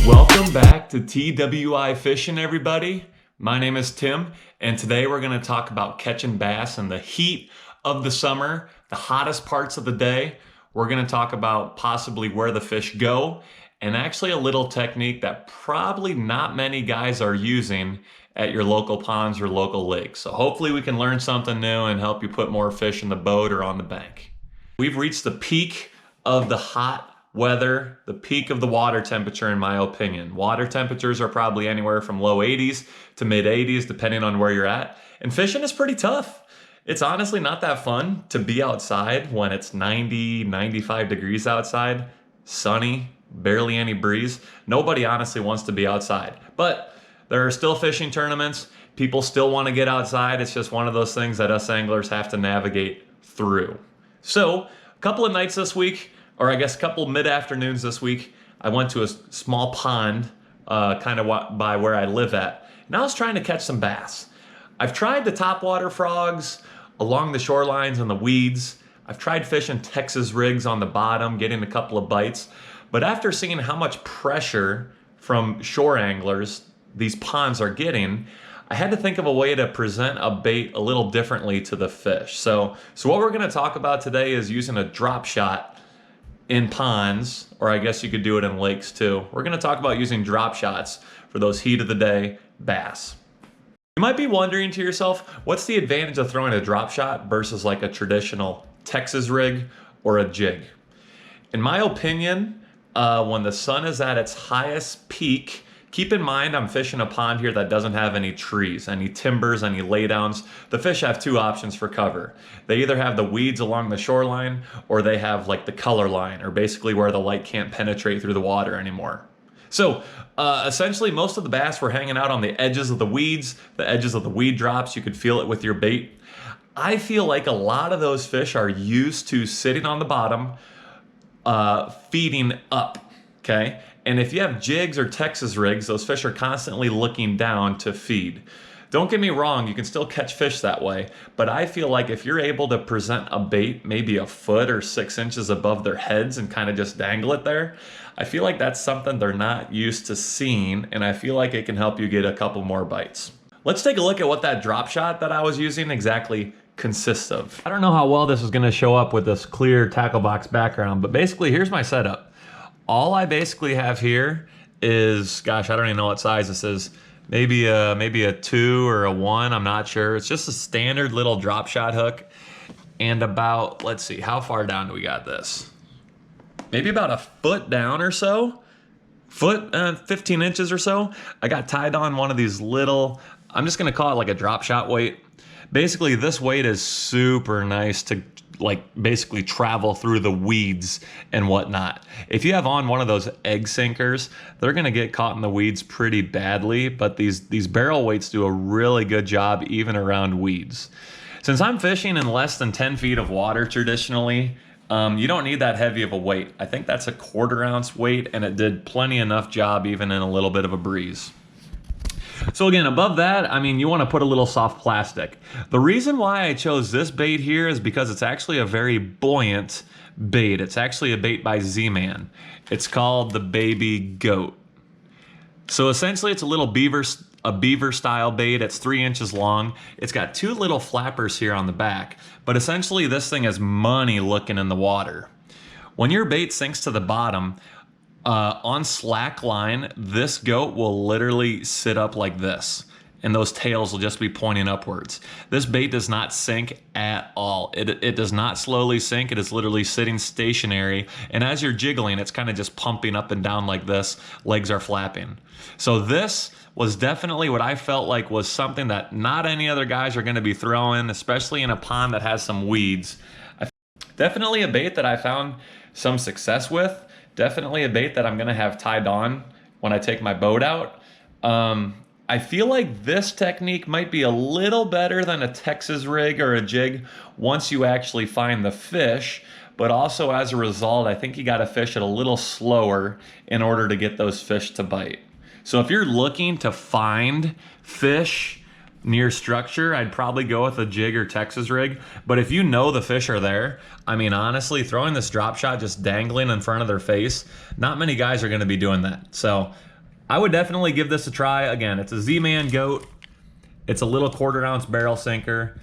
Welcome back to TWI Fishing, everybody. My name is Tim, and today we're going to talk about catching bass in the heat of the summer, the hottest parts of the day. We're going to talk about possibly where the fish go, and actually a little technique that probably not many guys are using at your local ponds or local lakes. So hopefully we can learn something new and help you put more fish in the boat or on the bank. We've reached the peak of the hot weather, the peak of the water temperature, in my opinion. Water temperatures are probably anywhere from low 80s to mid 80s, depending on where you're at. And fishing is pretty tough. It's honestly not that fun to be outside when it's 90, 95 degrees outside, sunny, barely any breeze. Nobody honestly wants to be outside. But there are still fishing tournaments. People still want to get outside. It's just one of those things that us anglers have to navigate through. So, a couple of nights this week, or I guess a couple mid-afternoons this week, I went to a small pond kind of by where I live at, and I was trying to catch some bass. I've tried the topwater frogs along the shorelines and the weeds. I've tried fishing Texas rigs on the bottom, getting a couple of bites, but after seeing how much pressure from shore anglers these ponds are getting, I had to think of a way to present a bait a little differently to the fish. So what we're going to talk about today is using a drop shot in ponds, or I guess you could do it in lakes too. We're going to talk about using drop shots for those heat of the day bass. You might be wondering to yourself, what's the advantage of throwing a drop shot versus like a traditional Texas rig or a jig? In my opinion, when the sun is at its highest peak, keep in mind I'm fishing a pond here that doesn't have any trees, any timbers, any laydowns. The fish have two options for cover. They either have the weeds along the shoreline, or they have like the color line, or basically where the light can't penetrate through the water anymore. So essentially most of the bass were hanging out on the edges of the weeds, the edges of the weed drops. You could feel it with your bait. I feel like a lot of those fish are used to sitting on the bottom, feeding up, okay? And if you have jigs or Texas rigs, those fish are constantly looking down to feed. Don't get me wrong, you can still catch fish that way, but I feel like if you're able to present a bait maybe a foot or 6 inches above their heads and kind of just dangle it there, I feel like that's something they're not used to seeing, and I feel like it can help you get a couple more bites. Let's take a look at what that drop shot that I was using exactly consists of. I don't know how well this is going to show up with this clear tackle box background, but basically here's my setup. All I basically have here is, gosh, I don't even know what size this is. Maybe a 2 or a 1, I'm not sure. It's just a standard little drop shot hook. And about, let's see, how far down do we got this? Maybe about a foot down or so. 15 inches or so. I got tied on one of these little, I'm just gonna call it like a drop shot weight. Basically, this weight is super nice to like basically travel through the weeds and whatnot. If you have on one of those egg sinkers, they're gonna get caught in the weeds pretty badly, but these barrel weights do a really good job even around weeds. Since I'm fishing in less than 10 feet of water traditionally, you don't need that heavy of a weight. I think that's a 1/4 ounce weight, and it did plenty enough job even in a little bit of a breeze. So again, above that, I mean, you want to put a little soft plastic. The reason why I chose this bait here is because it's actually a very buoyant bait. It's actually a bait by Z-Man. It's called the Baby Goat. So essentially it's a little beaver style bait. It's 3 inches long. It's got 2 little flappers here on the back, but essentially this thing is money looking in the water. When your bait sinks to the bottom, on slack line, this goat will literally sit up like this, and those tails will just be pointing upwards. This bait does not sink at all. It does not slowly sink. It is literally sitting stationary, and as you're jiggling, it's kind of just pumping up and down like this. Legs are flapping. So this was definitely what I felt like was something that not any other guys are going to be throwing, especially in a pond that has some weeds. Definitely a bait that I found some success with. Definitely a bait that I'm gonna have tied on when I take my boat out. I feel like this technique might be a little better than a Texas rig or a jig once you actually find the fish, but also as a result, I think you gotta fish it a little slower in order to get those fish to bite. So if you're looking to find fish near structure, I'd probably go with a jig or Texas rig. But if you know the fish are there, I mean, honestly, throwing this drop shot just dangling in front of their face, not many guys are going to be doing that. So I would definitely give this a try. Again, it's a Z-Man Goat. It's a little 1/4 ounce barrel sinker,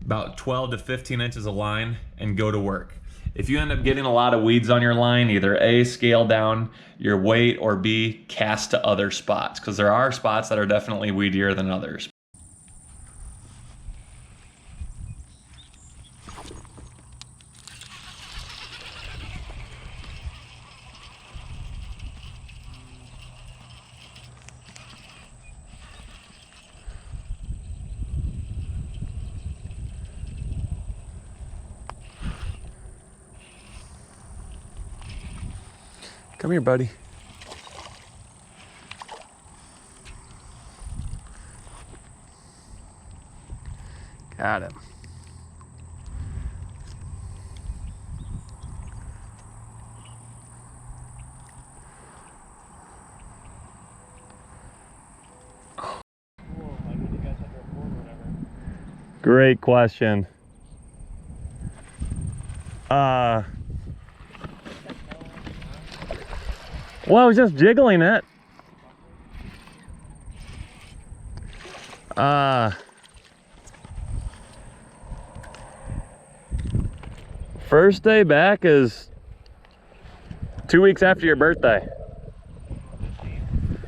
about 12 to 15 inches of line, and go to work. If you end up getting a lot of weeds on your line, either A, scale down your weight, or B, cast to other spots, because there are spots that are definitely weedier than others. Come here, buddy. Got him. Great question. Well, I was just jiggling it. First day back is 2 weeks after your birthday.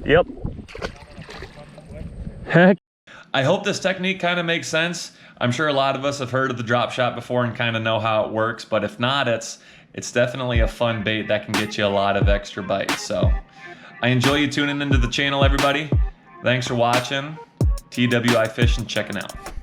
Yep. Heck. I hope this technique kind of makes sense. I'm sure a lot of us have heard of the drop shot before and kind of know how it works, but if not, it's definitely a fun bait that can get you a lot of extra bites. So I enjoy you tuning into the channel, everybody. Thanks for watching. TWI Fish and checking out.